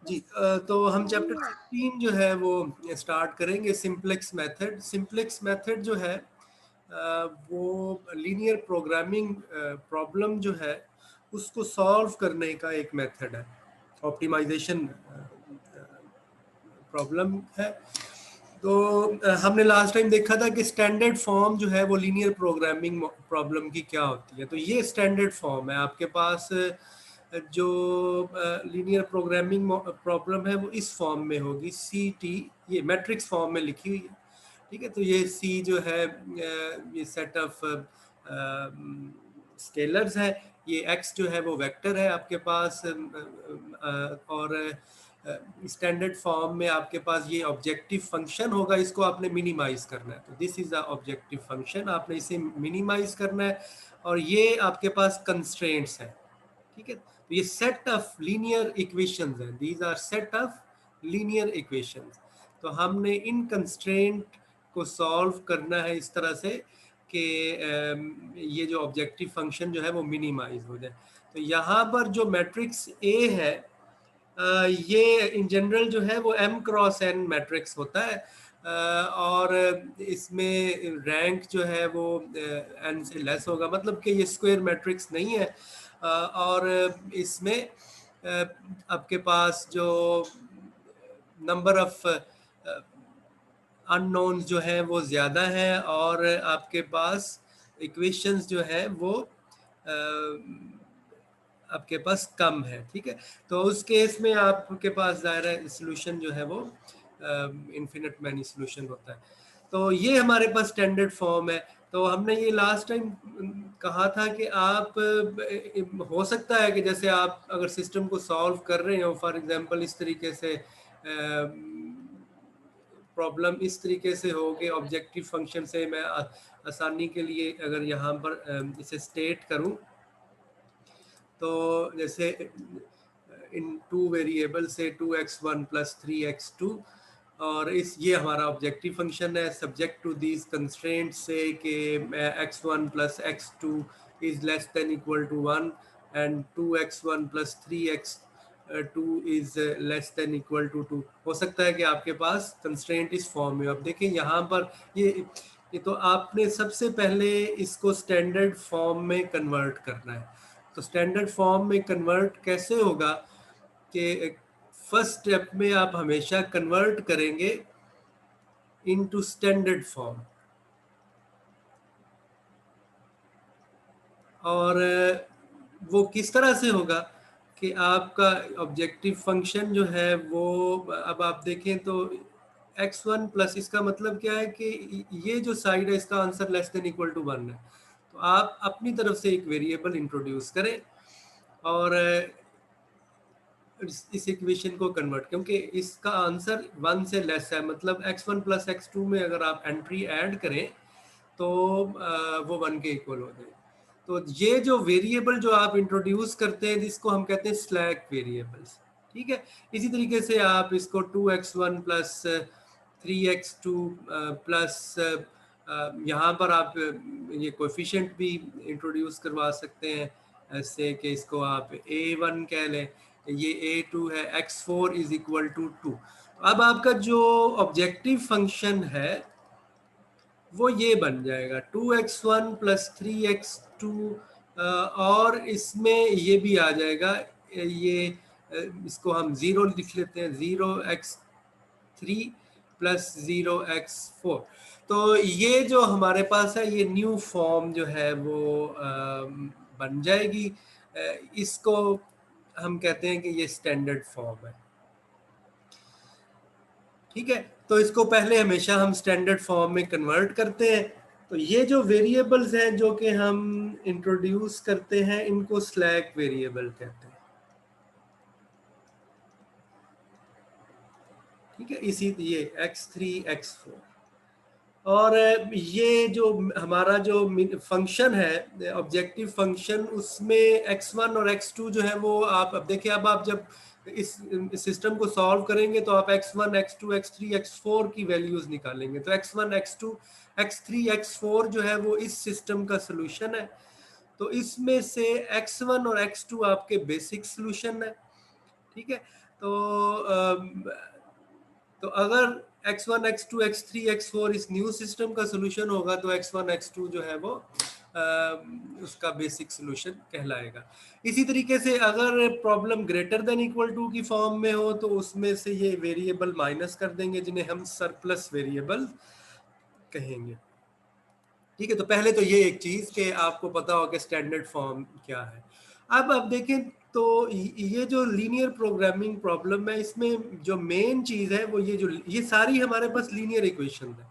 जी तो हम चैप्टर 16 जो है वो स्टार्ट करेंगे। Simplex method. सिंप्लेक्स मेथड जो है वो लीनियर प्रोग्रामिंग प्रॉब्लम जो है उसको सॉल्व करने का एक मेथड है। ऑप्टिमाइजेशन प्रॉब्लम है। तो हमने लास्ट टाइम देखा था कि स्टैंडर्ड फॉर्म जो है वो लीनियर प्रोग्रामिंग प्रॉब्लम की क्या होती है। तो ये स्टैंडर्ड फॉर्म है आपके पास। जो लीनियर प्रोग्रामिंग प्रॉब्लम है वो इस फॉर्म में होगी, सी टी, ये मैट्रिक्स फॉर्म में लिखी हुई है। ठीक है, तो ये सी जो है ये सेट ऑफ स्केलर्स है, ये एक्स जो है वो वेक्टर है आपके पास। और स्टैंडर्ड फॉर्म में आपके पास ये ऑब्जेक्टिव फंक्शन होगा, इसको आपने मिनिमाइज करना है। तो this is the objective function, आपने इसे मिनिमाइज करना है। और ये आपके पास कंस्ट्रेंट्स है। ठीक है, तो ये सेट ऑफ लीनियर इक्वेशंस है, these are set of linear equations. तो हमने इन कंस्ट्रेंट को सॉल्व करना है इस तरह से कि ये जो ऑब्जेक्टिव फंक्शन जो है वो मिनिमाइज हो जाए। तो यहाँ पर जो मैट्रिक्स ए है ये इन जनरल जो है वो m क्रॉस n मैट्रिक्स होता है। और इसमें रैंक जो है वो n से लेस होगा, मतलब कि ये स्क्वायर मैट्रिक्स नहीं है। और इसमें आपके पास जो नंबर ऑफ अननोन्स जो हैं वो ज़्यादा हैं और आपके पास इक्वेशंस जो है वो आपके पास कम है। ठीक है, तो उस केस में आपके पास दायरा सोल्यूशन जो है वो इन्फिनिट मैनी सोल्यूशन होता है। तो ये हमारे पास स्टैंडर्ड फॉर्म है। तो हमने ये लास्ट टाइम कहा था कि आप हो सकता है कि जैसे आप अगर सिस्टम को सॉल्व कर रहे हो, फॉर एग्जांपल इस तरीके से प्रॉब्लम इस तरीके से हो कि ऑब्जेक्टिव फंक्शन से मैं आसानी के लिए अगर यहाँ पर इसे स्टेट करूँ, तो जैसे इन टू वेरिएबल से 2x1 प्लस 3x2, और इस ये हमारा ऑब्जेक्टिव फंक्शन है सब्जेक्ट टू दीज कंस्ट्रेंट से कि x1 प्लस x2 is less than equal to 1 and 2x1 प्लस 3x2 is less than equal to 2। हो सकता है कि आपके पास कंस्ट्रेंट इस फॉर्म में। अब देखें यहाँ पर ये तो आपने सबसे पहले इसको स्टैंडर्ड फॉर्म में कन्वर्ट करना है। तो स्टैंडर्ड फॉर्म में कन्वर्ट कैसे होगा कि फर्स्ट स्टेप में आप हमेशा कन्वर्ट करेंगे इनटू स्टैंडर्ड फॉर्म। और वो किस तरह से होगा कि आपका ऑब्जेक्टिव फंक्शन जो है वो, अब आप देखें तो x1 प्लस, इसका मतलब क्या है कि ये जो साइड है इसका answer less than equal to 1 है। तो आप अपनी तरफ से एक वेरिएबल इंट्रोड्यूस करें और इस इक्वेशन को कन्वर्ट, क्योंकि इसका आंसर 1 से लेस है, मतलब x1 प्लस x2 में अगर आप एंट्री ऐड करें तो वो 1 के इक्वल हो जाए। तो ये जो वेरिएबल जो आप इंट्रोड्यूस करते हैं इसको हम कहते हैं स्लैक वेरिएबल्स। ठीक है, इसी तरीके से आप इसको 2x1 प्लस 3x2 प्लस यहाँ पर आप ये कोएफिशिएंट भी इंट्रोड्यूस करवा सकते हैं ऐसे कि इसको आप a1 कह लें, ये a2 है, x4 इज इक्वल टू 2। अब आपका जो ऑब्जेक्टिव फंक्शन है वो ये बन जाएगा 2x1 प्लस 3x2, और इसमें ये भी आ जाएगा, ये इसको हम 0 लिख लेते हैं, 0x3 प्लस 0x4। तो ये जो हमारे पास है ये न्यू फॉर्म जो है वो बन जाएगी। इसको हम कहते हैं कि ये स्टैंडर्ड फॉर्म है। ठीक है, तो इसको पहले हमेशा हम स्टैंडर्ड फॉर्म में कन्वर्ट करते हैं। तो ये जो वेरिएबल्स हैं जो कि हम इंट्रोड्यूस करते हैं इनको स्लैक वेरिएबल कहते हैं। ठीक है, इसी ये x3 x4, और ये जो हमारा जो फंक्शन है ऑब्जेक्टिव फंक्शन, उसमें x1 और x2 जो है वो आप अब देखिए, अब आप जब इस सिस्टम को सॉल्व करेंगे तो आप x1 x2 x3 x4 की वैल्यूज निकालेंगे। तो x1 x2 x3 x4 जो है वो इस सिस्टम का सोल्यूशन है। तो इसमें से x1 और x2 आपके बेसिक सोल्यूशन है। ठीक है, तो तो अगर x1 x2 x3 x4 इस न्यू सिस्टम का सोल्यूशन होगा तो x1 x2 जो है वो उसका बेसिक सोल्यूशन कहलाएगा। इसी तरीके से अगर problem greater than equal to की फॉर्म में हो तो उसमें से ये वेरिएबल माइनस कर देंगे जिन्हें हम सरप्लस वेरिएबल कहेंगे। ठीक है, तो पहले तो ये एक चीज कि आपको पता हो कि स्टैंडर्ड फॉर्म क्या है। अब देखें तो ये जो लीनियर प्रोग्रामिंग प्रॉब्लम है इसमें जो मेन चीज है वो ये सारी हमारे पास लीनियर इक्वेशन है।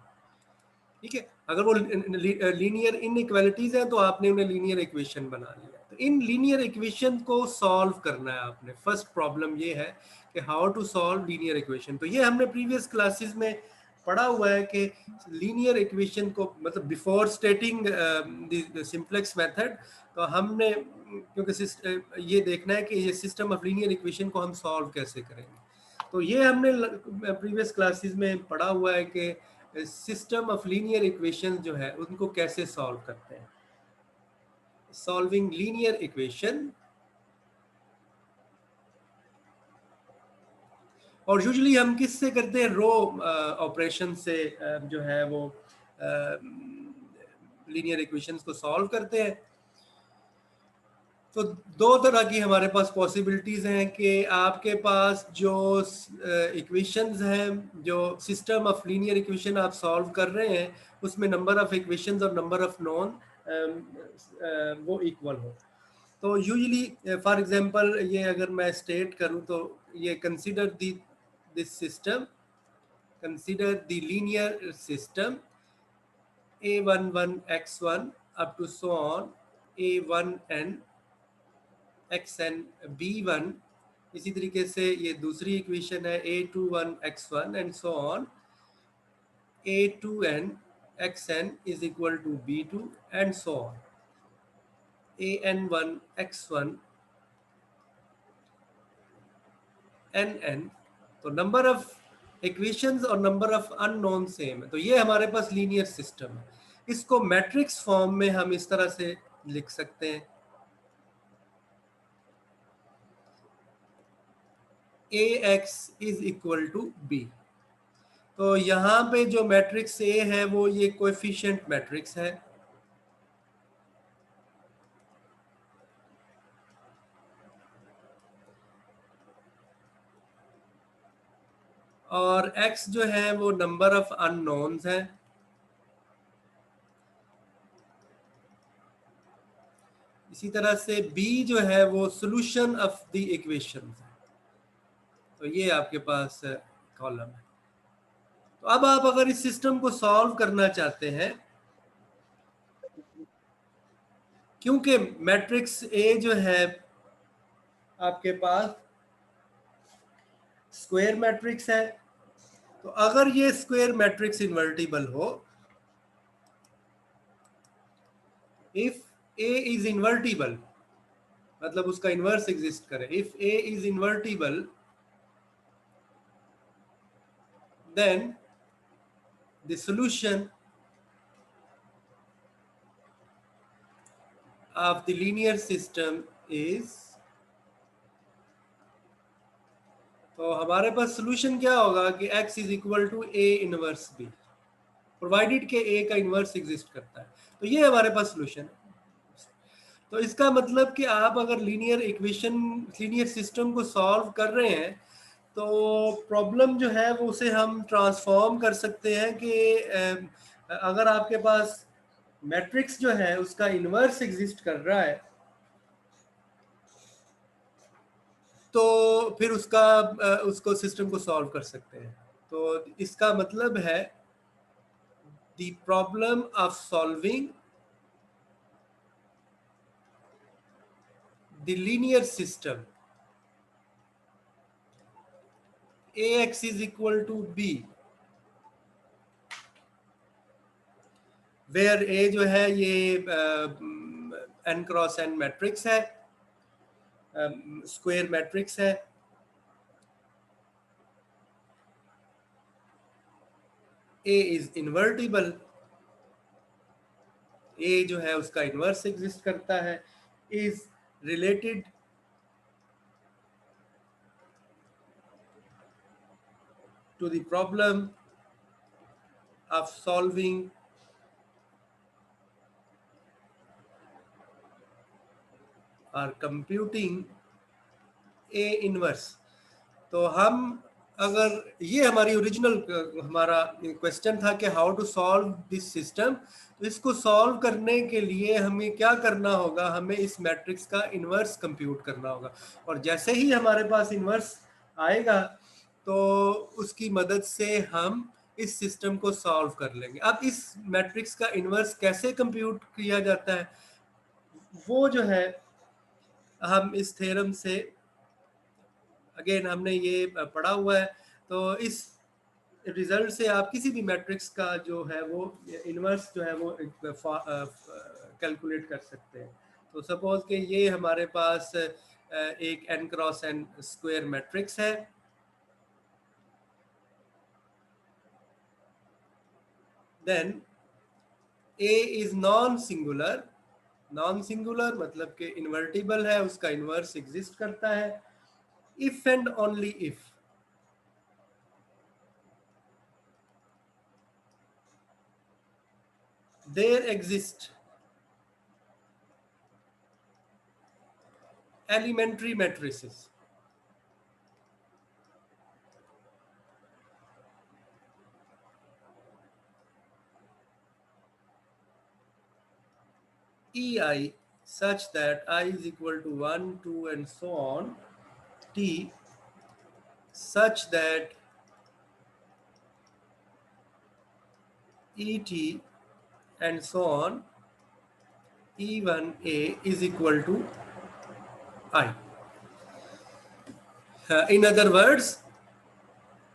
ठीक है, अगर वो लीनियर इनइक्वालिटीज हैं तो आपने उन्हें लीनियर इक्वेशन बना लिया। तो इन लीनियर इक्वेशन को सॉल्व करना है आपने। फर्स्ट प्रॉब्लम ये है कि how to solve linear equation. तो ये हमने प्रीवियस क्लासेस में पढ़ा हुआ है कि लीनियर इक्वेशन को मतलब before stating the simplex method तो हमने क्योंकि ये देखना है कि ये सिस्टम ऑफ लीनियर इक्वेशन को हम सॉल्व कैसे करेंगे। तो ये हमने प्रीवियस क्लासेस में पढ़ा हुआ है कि सिस्टम ऑफ लीनियर इक्वेशन जो है उनको कैसे सॉल्व करते हैं। सॉल्विंग लीनियर इक्वेशन, और यूजुअली हम किससे करते हैं, रो ऑपरेशन से जो है वो लीनियर इक्वेशंस को सॉल्व करते हैं। तो दो तरह की हमारे पास पॉसिबिलिटीज हैं कि आपके पास जो इक्वेशंस हैं, जो सिस्टम ऑफ लीनियर इक्वेशन आप सॉल्व कर रहे हैं उसमें नंबर ऑफ इक्वेशंस और नंबर ऑफ नॉन वो इक्वल हो। तो यूजुअली फॉर एग्जांपल ये अगर मैं स्टेट करूं तो ये consider this system, consider the linear system a11 x1 up to so on a1n xn b1। इसी तरीके से ये दूसरी इक्वेशन है a21 x1 and so on a2n xn is equal to b2 and so on an1 x1 nn। तो number of equations और number of unknown same है। तो ये हमारे पास लीनियर सिस्टम है। इसको मैट्रिक्स फॉर्म में हम इस तरह से लिख सकते हैं ax is equal to b। तो यहाँ पे जो मैट्रिक्स A है वो ये कोएफिशिएंट मैट्रिक्स है, और X जो है वो नंबर ऑफ अननोन्स है। इसी तरह से B जो है वो सॉल्यूशन ऑफ द इक्वेशन है। तो ये आपके पास कॉलम है। तो अब आप अगर इस सिस्टम को सॉल्व करना चाहते हैं, क्योंकि मैट्रिक्स A जो है आपके पास स्क्वायर मैट्रिक्स है, तो अगर ये स्क्वायर मैट्रिक्स इन्वर्टिबल हो, इफ A इज इन्वर्टिबल मतलब उसका इन्वर्स एग्जिस्ट करे, if A is invertible then the solution of the linear system is, तो हमारे पास सोल्यूशन क्या होगा कि x is equal to a inverse b, provided के a का इनवर्स एग्जिस्ट करता है। तो ये हमारे पास सोल्यूशन है। तो इसका मतलब कि आप अगर लीनियर इक्वेशन, लीनियर सिस्टम को सॉल्व कर रहे हैं तो प्रॉब्लम जो है वो उसे हम ट्रांसफॉर्म कर सकते हैं कि अगर आपके पास मैट्रिक्स जो है उसका इनवर्स एग्जिस्ट कर रहा है तो फिर उसको सिस्टम को सॉल्व कर सकते हैं। तो इसका मतलब है the problem of solving the linear system ax is equal to b, where a जो है ये n क्रॉस n मैट्रिक्स है, स्क्वायर मैट्रिक्स है। A इज इन्वर्टिबल, A जो है उसका इनवर्स एग्जिस्ट करता है, is related to the problem of solving or computing A inverse। तो हम अगर ये हमारी ओरिजिनल हमारा क्वेश्चन था कि how to solve this system, तो इसको सॉल्व करने के लिए हमें क्या करना होगा, हमें इस मैट्रिक्स का इन्वर्स कंप्यूट करना होगा। और जैसे ही हमारे पास इन्वर्स आएगा तो उसकी मदद से हम इस सिस्टम को सॉल्व कर लेंगे। अब इस मैट्रिक्स का इन्वर्स कैसे कंप्यूट किया जाता है, वो जो है हम इस थ्योरम से अगेन हमने ये पढ़ा हुआ है। तो इस रिजल्ट से आप किसी भी मैट्रिक्स का जो है वो इन्वर्स जो है वो कैलकुलेट कर सकते हैं। तो सपोज कि ये हमारे पास एक n cross n square matrix है। Then A is non singular. Non singular मतलब कि इन्वर्टिबल है, उसका इन्वर्स एग्जिस्ट करता है if and only if there exist elementary matrices ei such that I is equal to 1, 2 and so on, t such that et and so on, e1a is equal to I। in other words,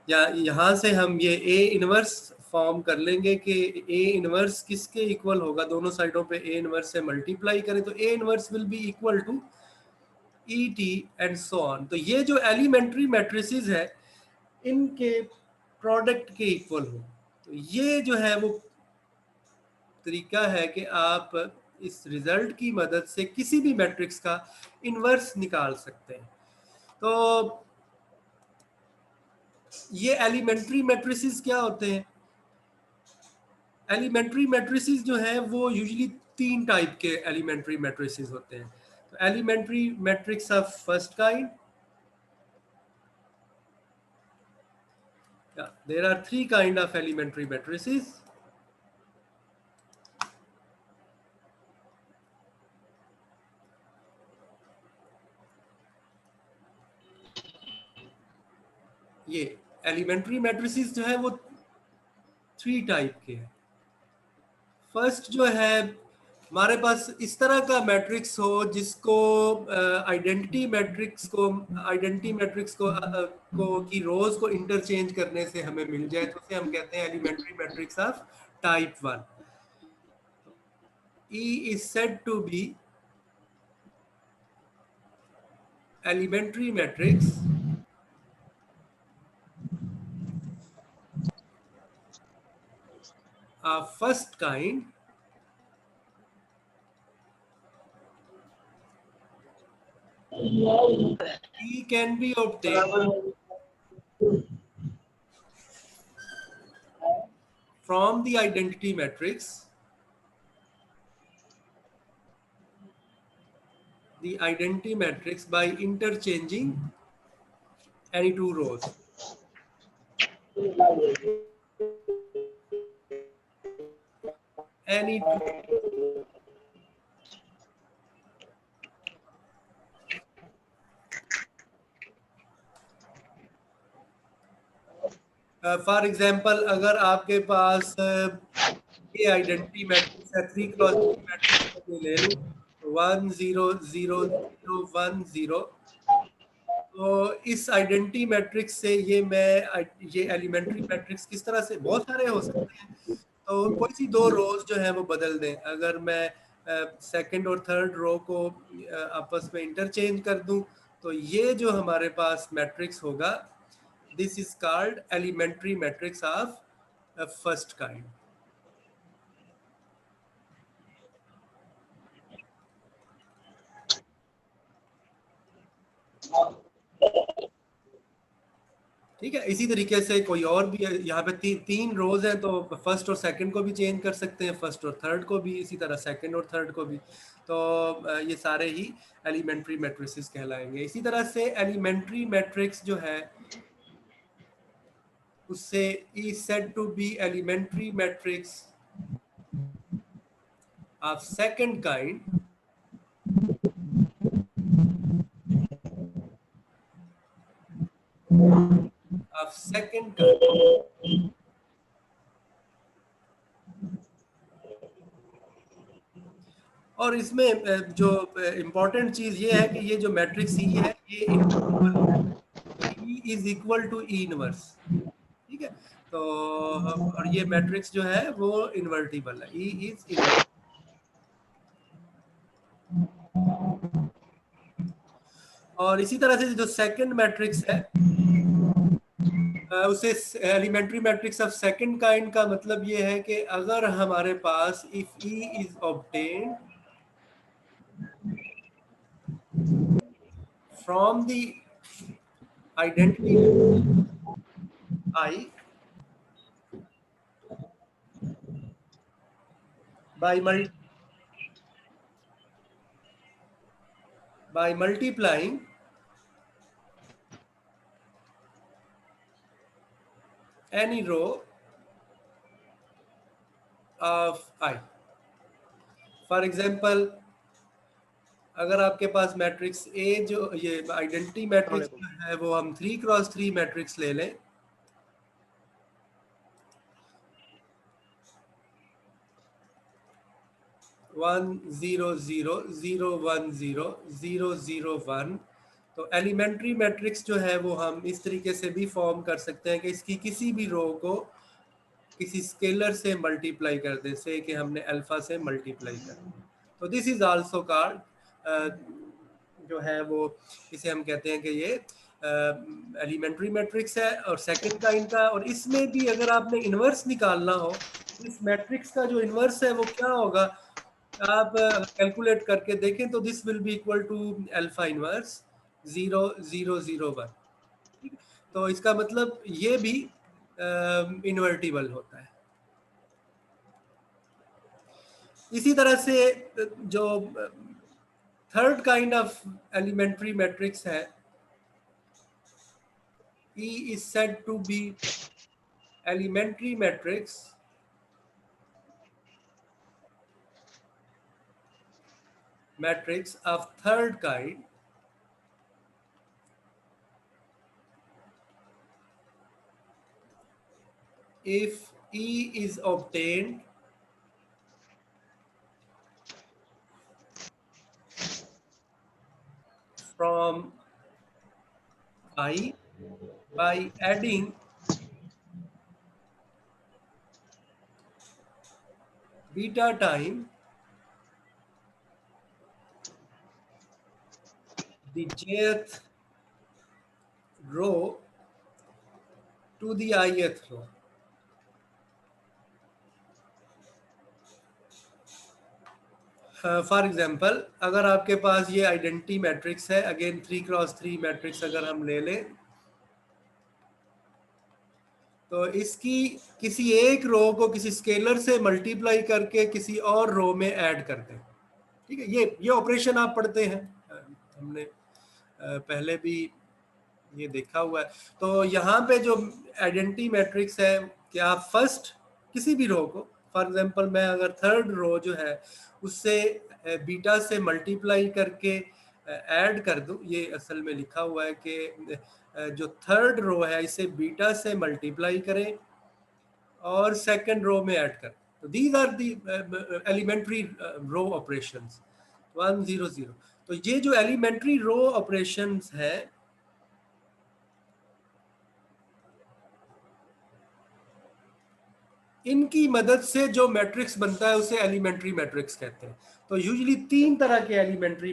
या यहाँ से हम ये A inverse form कर लेंगे कि A inverse किसके equal होगा, दोनों साइडों पे A इनवर्स से मल्टीप्लाई करें तो A inverse will be equal to ET and so on. तो ये जो एलिमेंट्री मैट्रिसेस है इनके प्रोडक्ट के इक्वल हो। तो ये जो है वो तरीका है कि आप इस रिजल्ट की मदद से किसी भी मैट्रिक्स का इन्वर्स निकाल सकते हैं। तो ये एलिमेंट्री मैट्रिसेस क्या होते हैं? एलिमेंट्री मैट्रिसेस जो है वो यूजुअली तीन टाइप के एलिमेंट्री मैट्रिसेस होते हैं। तो elementary matrix of first kind, there are three kind of elementary matrices। ये एलिमेंट्री मैट्रिसेस जो है वो थ्री टाइप के हैं। फर्स्ट जो है हमारे पास इस तरह का मैट्रिक्स हो जिसको आइडेंटिटी मैट्रिक्स को की रोज को इंटरचेंज करने से हमें मिल जाए, तो उसे हम कहते हैं elementary matrix of type 1। E is said to be elementary matrix of first kind E can be obtained from the identity matrix, by interchanging any two rows। Any two, for example अगर आपके पास ये identity matrix है 3 cross 3 matrix में ले लूं 1 0 0 0 1 0, तो इस identity matrix से ये एलिमेंट्री मैट्रिक्स किस तरह से बहुत सारे हो सकते हैं। तो कोई सी दो रोज जो है वो बदल दें। अगर मैं सेकंड और थर्ड रो को आपस में इंटरचेंज कर दूं तो ये जो हमारे पास मैट्रिक्स होगा, this is called elementary matrix of first kind. ठीक है। इसी तरीके से कोई और भी है, यहाँ पे तीन रोज हैं, तो फर्स्ट और सेकंड को भी चेंज कर सकते हैं, फर्स्ट और थर्ड को भी, इसी तरह सेकंड और थर्ड को भी। तो ये सारे ही एलिमेंट्री मैट्रिसेस कहलाएंगे। इसी तरह से एलिमेंट्री मैट्रिक्स जो है उससे is said to be elementary matrix of second kind of second kind। और इसमें जो इम्पोर्टेंट चीज ये है कि ये जो मैट्रिक्स ई है ये E is equal to E inverse. ठीक है। तो और ये मैट्रिक्स जो है वो इन्वर्टिबल है, ई इज इन्वर्टिबल। और इसी तरह से जो सेकंड मैट्रिक्स है उसे elementary matrix of second kind का मतलब ये है कि अगर हमारे पास if E is obtained from the identity I by multiplying any row of I। For example अगर आपके पास मैट्रिक्स ए जो ये आइडेंटिटी मैट्रिक्स है वो हम 3x3 मैट्रिक्स ले लें, one zero zero zero one zero zero zero one, तो एलिमेंट्री मैट्रिक्स जो है वो हम इस तरीके से भी फॉर्म कर सकते हैं कि इसकी किसी भी रो को किसी स्केलर से मल्टीप्लाई कर दें, से कि हमने अल्फा से मल्टीप्लाई कर। तो दिस इज आल्सो कॉल्ड जो है वो इसे हम कहते हैं कि ये एलिमेंट्री मैट्रिक्स है और सेकंड काइंड का। और इसमें भी अगर आपने इन्वर्स निकालना हो, इस मैट्रिक्स का जो इन्वर्स है वो क्या होगा, आप कैलकुलेट करके देखें तो this will be equal to alpha inverse 0.001। तो इसका मतलब ये भी इन्वर्टिबल होता है। इसी तरह से जो third kind of elementary matrix है, E is said to be elementary matrix of third kind if E is obtained from I by adding beta time the jth row to the ith row। For example अगर आपके पास ये identity matrix है, again 3x3 matrix अगर हम ले लें, तो इसकी किसी एक रो को किसी स्केलर से मल्टीप्लाई करके किसी और रो में ऐड कर दें। ठीक है, ये ऑपरेशन आप पढ़ते हैं, हमने पहले भी ये देखा हुआ है। तो यहाँ पे जो आइडेंटिटी मैट्रिक्स है कि आप फर्स्ट किसी भी रो को, फॉर एग्जांपल मैं अगर थर्ड रो जो है उससे बीटा से मल्टीप्लाई करके ऐड कर दूं, ये असल में लिखा हुआ है कि जो थर्ड रो है इसे बीटा से मल्टीप्लाई करें और सेकंड रो में ऐड करें। तो these are the elementary row operations 100। तो ये जो एलिमेंट्री रो ऑपरेशंस है इनकी मदद से जो मैट्रिक्स बनता है उसे एलिमेंट्री मैट्रिक्स कहते हैं। तो यूजुअली तीन तरह के एलिमेंट्री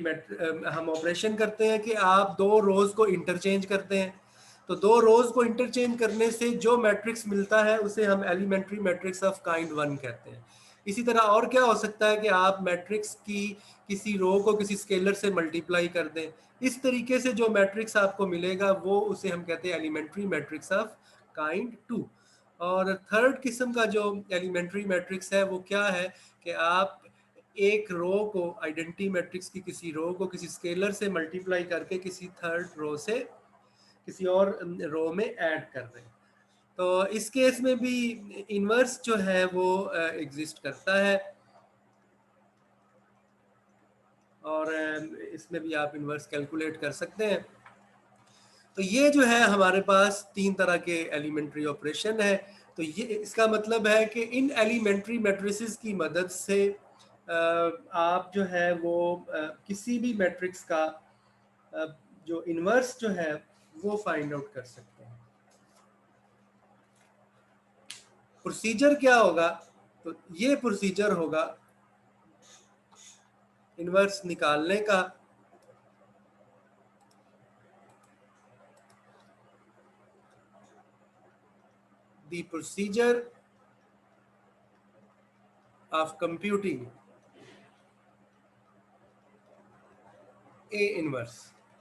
हम ऑपरेशन करते हैं कि आप दो रोज को इंटरचेंज करते हैं। तो दो रोज को इंटरचेंज करने से जो मैट्रिक्स मिलता है उसे हम एलिमेंट्री मैट्रिक्स ऑफ काइंड 1 कहते हैं। इसी तरह और क्या हो सकता है कि आप मैट्रिक्स की किसी रो को किसी स्केलर से मल्टीप्लाई कर दें। इस तरीके से जो मैट्रिक्स आपको मिलेगा वो उसे हम कहते हैं एलिमेंट्री मैट्रिक्स ऑफ काइंड 2। और थर्ड किस्म का जो एलिमेंट्री मैट्रिक्स है वो क्या है कि आप एक रो को आइडेंटिटी मैट्रिक्स की किसी रो को किसी स्केलर से मल्टीप्लाई करके किसी थर्ड रो से किसी और रो में ऐड कर रहे हैं। तो इस केस में भी इन्वर्स जो है वो एग्जिस्ट करता है, और इसमें भी आप इन्वर्स कैलकुलेट कर सकते हैं। तो ये जो है हमारे पास तीन तरह के एलिमेंट्री ऑपरेशन है। तो ये इसका मतलब है कि इन एलिमेंट्री मैट्रिसेस की मदद से आप जो है वो किसी भी मैट्रिक्स का जो इन्वर्स जो है वो फाइंड आउट कर सकते हैं। प्रोसीजर क्या होगा? तो ये प्रोसीजर होगा इन्वर्स निकालने का। The procedure of computing A inverse,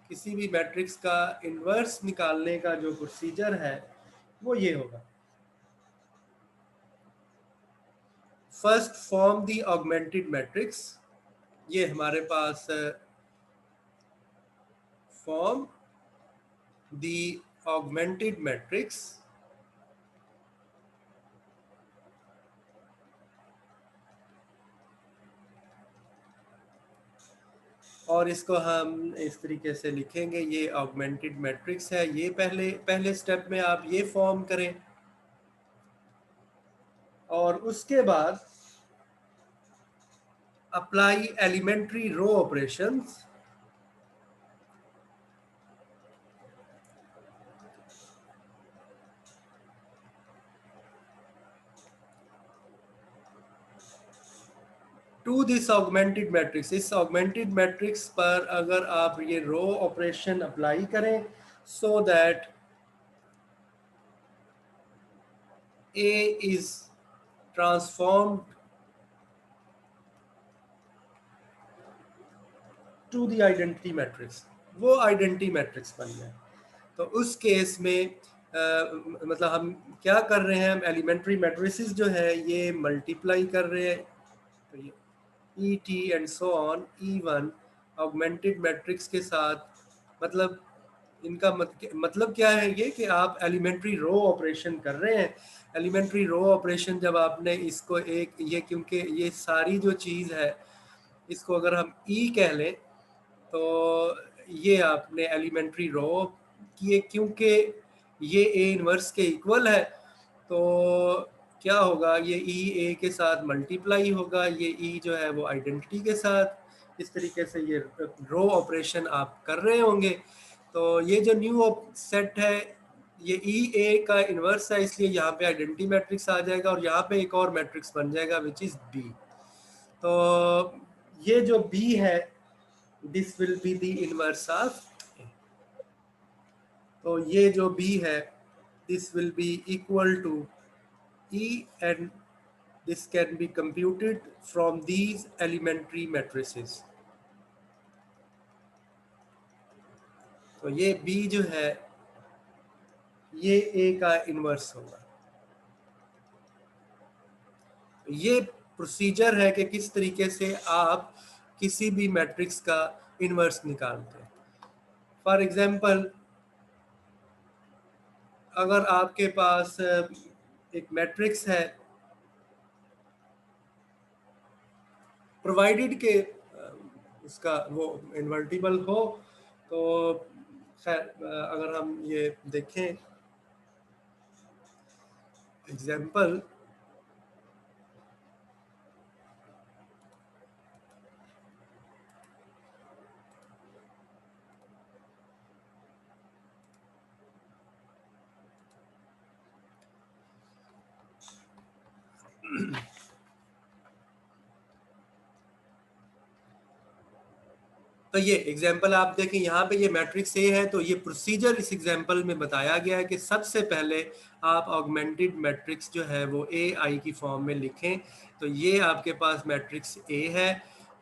किसी भी मैट्रिक्स का इन्वर्स निकालने का जो प्रोसीजर है वो ये होगा। First form the augmented matrix, ये हमारे पास फॉर्म द ऑगमेंटेड मैट्रिक्स, और इसको हम इस तरीके से लिखेंगे, ये ऑगमेंटेड मैट्रिक्स है। ये पहले स्टेप में आप ये फॉर्म करें, और उसके बाद apply elementary row operations to this augmented matrix. इस ऑगमेंटेड मैट्रिक्स पर अगर आप ये रो ऑपरेशन अप्लाई करें so that A is transformed to the identity matrix, वो आइडेंटिटी मैट्रिक्स बन जाए। तो उस केस में मतलब हम क्या कर रहे हैं, हम एलिमेंट्री मैट्रिसेस जो है ये मल्टीप्लाई कर रहे हैं। तो ये E T and so on E one augmented matrix के साथ, मतलब इनका मतलब क्या है ये कि आप एलिमेंट्री रो ऑपरेशन कर रहे हैं। एलिमेंट्री रो ऑपरेशन जब आपने इसको एक ये, क्योंकि ये सारी जो चीज़ है इसको अगर हम ई कह लें तो ये आपने एलिमेंट्री रो किए, क्योंकि ये ए इनवर्स के इक्वल है। तो क्या होगा, ये ई ए के साथ मल्टीप्लाई होगा, ये ई जो है वो आइडेंटिटी के साथ। इस तरीके से ये रो ऑपरेशन आप कर रहे होंगे। तो ये जो न्यू सेट है ये ई ए का इन्वर्स है, इसलिए यहाँ पे आइडेंटिटी मैट्रिक्स आ जाएगा और यहाँ पे एक और मैट्रिक्स बन जाएगा विच इज बी। तो ये जो बी है this will be the inverse of. तो ये जो b है this will be equal to e and this can be computed from these elementary matrices। तो ये b जो है ये a का इनवर्स होगा। ये प्रोसीजर है कि किस तरीके से आप किसी भी मैट्रिक्स का इनवर्स निकालते हैं। फॉर एग्जांपल, अगर आपके पास एक मैट्रिक्स है प्रोवाइडेड के उसका वो इन्वर्टिबल हो, तो खैर अगर हम ये देखें एग्जाम्पल, तो ये एग्जाम्पल आप देखें, यहाँ पे ये मैट्रिक्स ए है, तो ये प्रोसीजर इस एग्जाम्पल में बताया गया है कि सबसे पहले आप ऑगमेंटेड मैट्रिक्स जो है वो ए आई की फॉर्म में लिखें। तो ये आपके पास मैट्रिक्स ए है,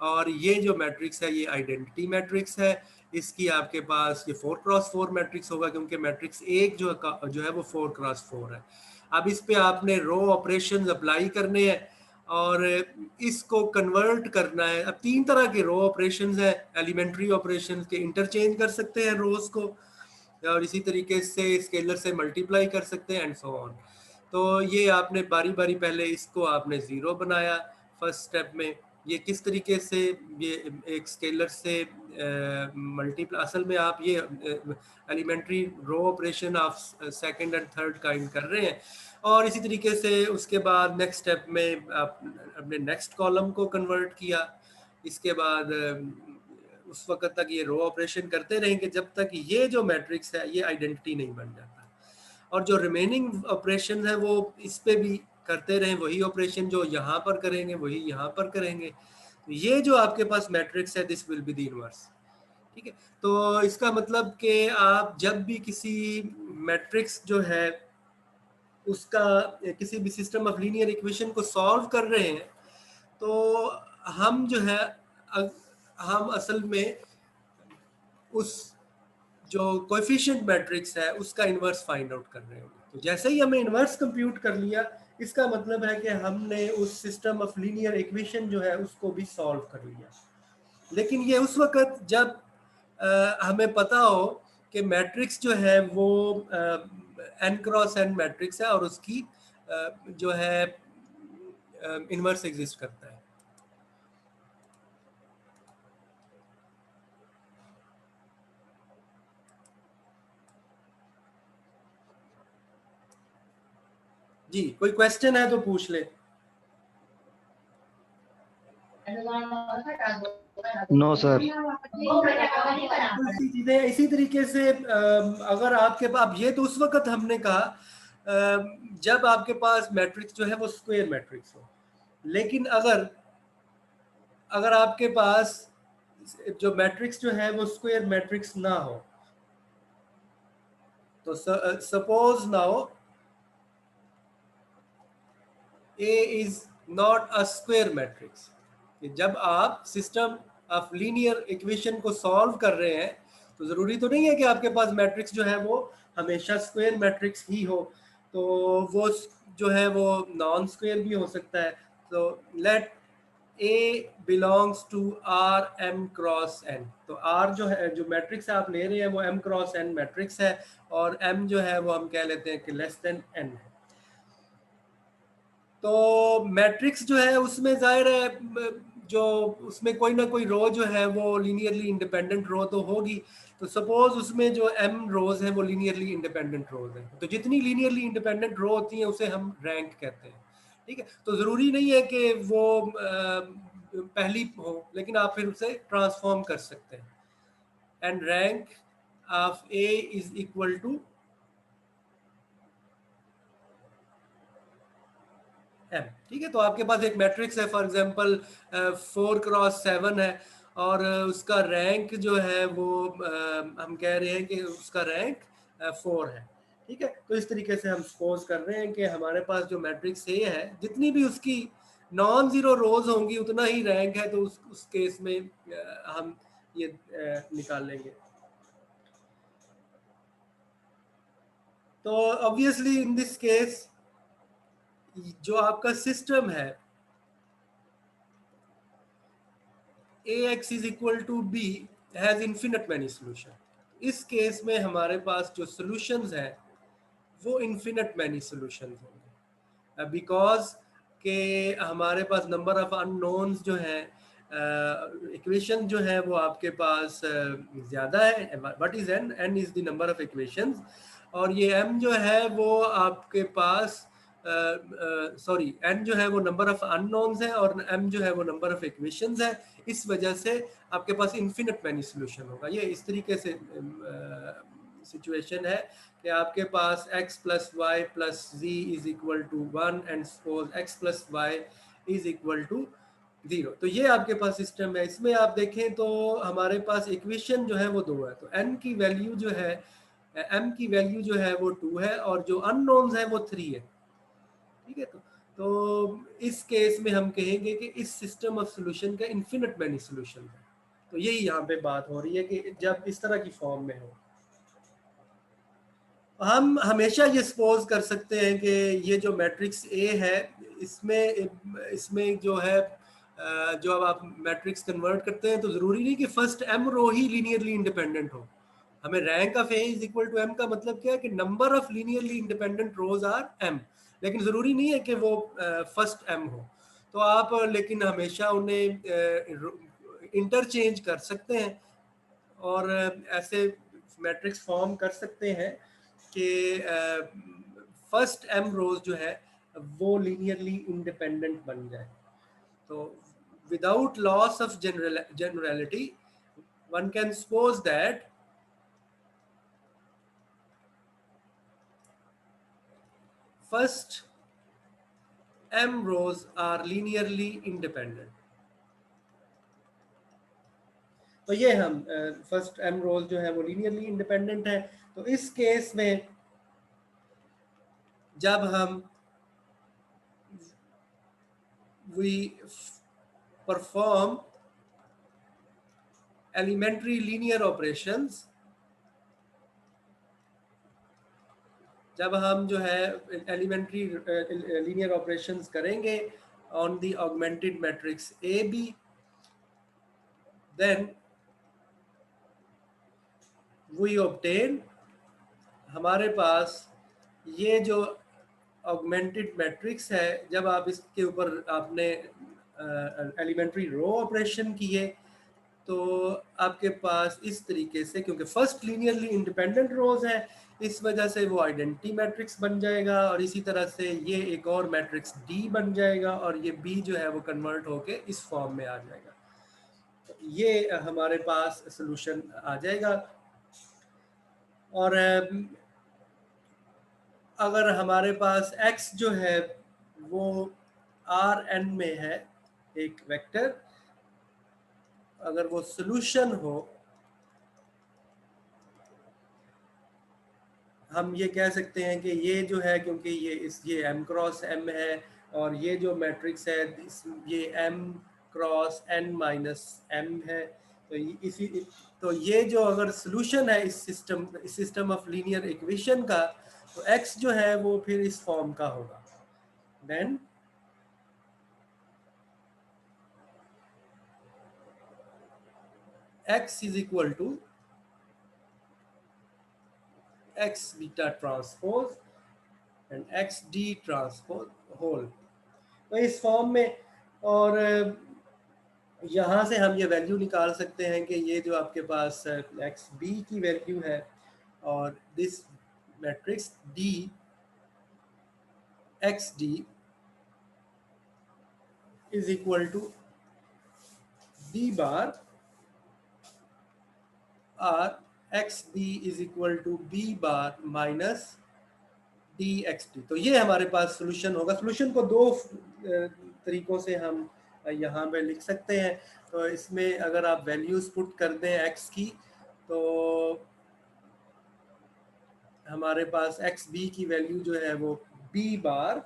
और ये जो मैट्रिक्स है ये आइडेंटिटी मैट्रिक्स है। इसकी आपके पास ये 4x4 मैट्रिक्स होगा, क्योंकि मैट्रिक्स एक जो है वो 4x4 है। अब इस पे आपने रो ऑपरेशंस अप्लाई करने हैं और इसको कन्वर्ट करना है। अब तीन तरह के रो ऑपरेशंस हैं, एलिमेंट्री ऑपरेशंस के इंटरचेंज कर सकते हैं रोज को, और इसी तरीके से स्केलर से मल्टीप्लाई कर सकते हैं एंड सो ऑन। तो ये आपने बारी बारी पहले इसको आपने ज़ीरो बनाया फर्स्ट स्टेप में। ये किस तरीके से ये एक स्केलर से मल्टीप्लाई, असल में आप ये एलिमेंट्री रो ऑपरेशन आप सेकंड एंड थर्ड काइंड कर रहे हैं। और इसी तरीके से उसके बाद नेक्स्ट स्टेप में आप अपने नेक्स्ट कॉलम को कन्वर्ट किया। इसके बाद उस वक्त तक ये रो ऑपरेशन करते रहेंगे जब तक ये जो मैट्रिक्स है ये आइडेंटिटी नहीं बन जाता, और जो रिमेनिंग ऑपरेशन है वो इस पे भी करते रहें, वही ऑपरेशन जो यहाँ पर करेंगे वही यहाँ पर करेंगे। तो ये जो आपके पास मैट्रिक्स है this will be the inverse. ठीक है, तो इसका मतलब कि आप जब भी किसी मैट्रिक्स जो है उसका किसी भी सिस्टम ऑफ लीनियर इक्वेशन को सॉल्व कर रहे हैं, तो हम जो है हम असल में उस जो कोएफिशिएंट मैट्रिक्स है उसका इन्वर्स फाइंड आउट कर रहे होंगे। तो जैसे ही हमें इन्वर्स कंप्यूट कर लिया, इसका मतलब है कि हमने उस सिस्टम ऑफ लीनियर इक्वेशन जो है उसको भी सॉल्व कर लिया। लेकिन ये उस वक्त जब हमें पता हो कि मैट्रिक्स जो है वो n क्रॉस n मैट्रिक्स है और उसकी जो है इन्वर्स एग्जिस्ट करता है। जी, कोई क्वेश्चन है तो पूछ ले। No sir. चीजें इसी तरीके से अगर आपके पास, ये तो उस वक्त हमने कहा जब आपके पास मैट्रिक्स जो है वो स्क्वायर मैट्रिक्स हो। लेकिन अगर आपके पास जो मैट्रिक्स जो है वो स्क्वायर मैट्रिक्स ना हो, तो suppose now A is not a square matrix। जब आप सिस्टम ऑफ लीनियर इक्वेशन को सॉल्व कर रहे हैं तो जरूरी तो नहीं है कि आपके पास मैट्रिक्स जो है वो हमेशा स्क्वायर मैट्रिक्स ही हो, तो वो जो है वो नॉन स्क्वायर भी हो सकता है। तो let A belongs to R M cross N। तो R जो है, जो मैट्रिक्स आप ले रहे हैं वो M क्रॉस N मैट्रिक्स है, और M जो है वो हम कह लेते हैं कि लेस देन N है। तो मैट्रिक्स जो है उसमें जाहिर है जो उसमें कोई ना कोई रो जो है वो लीनियरली इंडिपेंडेंट रो तो होगी। तो सपोज उसमें जो m रोज हैं वो लीनियरली इंडिपेंडेंट रोज हैं, तो जितनी लीनियरली इंडिपेंडेंट रो होती हैं उसे हम रैंक कहते हैं। ठीक है, तो ज़रूरी नहीं है कि वो पहली हो, लेकिन आप फिर उसे ट्रांसफॉर्म कर सकते हैं। And rank of A is equal to m। ठीक है, तो आपके पास एक मैट्रिक्स है, फॉर एग्जांपल 4x7 है, और उसका रैंक जो है वो हम कह रहे हैं कि उसका रैंक 4 है। ठीक है, तो इस तरीके से हम सपोज कर रहे हैं कि हमारे पास जो मैट्रिक्स ए है जितनी भी उसकी नॉन जीरो रोज होंगी उतना ही रैंक है, तो उस केस में हम ये निकाल लेंगे। तो ऑब्वियसली इन दिस केस जो आपका सिस्टम है ax is equal to b has infinite many solution। इस केस में हमारे पास जो solutions है वो infinite many solutions होंगे, बिकॉज के हमारे पास नंबर ऑफ अननोन्स जो है इक्वेशन जो है वो आपके पास ज़्यादा है। What is n? n is the number of equations, और ये m जो है वो आपके पास सॉरी n जो है वो नंबर ऑफ अननोन्स है और m जो है वो नंबर ऑफ इक्वेशंस है। इस वजह से आपके पास इन्फिनिट मैनी सोल्यूशन होगा। ये इस तरीके से सिचुएशन है कि आपके पास x plus y plus z is equal to 1 and suppose x plus y is equal to 0। तो ये आपके पास सिस्टम है। इसमें आप देखें तो हमारे पास इक्वेशन जो है वो 2 है। तो n की वैल्यू जो है, m की वैल्यू जो है वो 2 है और जो अननोन्स है वो 3 है। ठीक है। तो इस केस में हम कहेंगे कि इस सिस्टम ऑफ सॉल्यूशन का इन्फिनिट मैनी सॉल्यूशन है। तो यही यहाँ पे बात हो रही है कि जब इस तरह की फॉर्म में हो, हम हमेशा ये सपोज कर सकते हैं कि ये जो मैट्रिक्स ए है, इसमें जो है जो अब आप मैट्रिक्स कन्वर्ट करते हैं तो ज़रूरी नहीं कि फर्स्ट एम रो ही लीनियरली इंडिपेंडेंट हो। हमें rank of A is equal to M का मतलब क्या है कि number of linearly independent rows are M, लेकिन ज़रूरी नहीं है कि वो फर्स्ट एम हो। तो आप लेकिन हमेशा उन्हें इंटरचेंज कर सकते हैं और ऐसे मैट्रिक्स फॉर्म कर सकते हैं कि फर्स्ट एम रोज जो है वो लीनियरली इंडिपेंडेंट बन जाए। तो without loss of generality one can suppose that first m rows are linearly independent। तो ये हम फर्स्ट m रोज जो है वो लीनियरली इंडिपेंडेंट है। तो इस केस में जब हम we perform elementary linear operations, जब हम जो है एलिमेंट्री लीनियर ऑपरेशंस करेंगे on the augmented matrix A B, then we obtain, हमारे पास ये जो ऑगमेंटेड मैट्रिक्स है, जब आप इसके ऊपर आपने एलिमेंट्री रो ऑपरेशन किए तो आपके पास इस तरीके से, क्योंकि फर्स्ट लीनियरली इंडिपेंडेंट रोज है, इस वजह से वो आइडेंटिटी मैट्रिक्स बन जाएगा और इसी तरह से ये एक और मैट्रिक्स डी बन जाएगा और ये बी जो है वो कन्वर्ट होके इस फॉर्म में आ जाएगा। तो ये हमारे पास सॉल्यूशन आ जाएगा। और अगर हमारे पास x जो है वो Rn में है एक वेक्टर, अगर वो सॉल्यूशन हो, हम ये कह सकते हैं कि ये जो है, क्योंकि ये m क्रॉस m है और ये जो मैट्रिक्स है ये m cross n minus m है। तो ये जो अगर सॉल्यूशन है इस सिस्टम ऑफ लीनियर इक्वेशन का, तो x जो है वो फिर इस फॉर्म का होगा। Then x is equal to x beta transpose and x d transpose whole, तो इस फॉर्म में। और यहाँ से हम ये वैल्यू निकाल सकते हैं कि ये जो आपके पास एक्स बी की वैल्यू है और this matrix D X D is equal to D bar R X D is equal to B bar minus D X D. तो ये हमारे पास सोल्यूशन होगा। सोल्यूशन को दो तरीकों से हम यहाँ पे लिख सकते हैं। तो इसमें अगर आप वैल्यूज पुट कर दें एक्स की, तो हमारे पास एक्स बी की वैल्यू जो है वो बी बार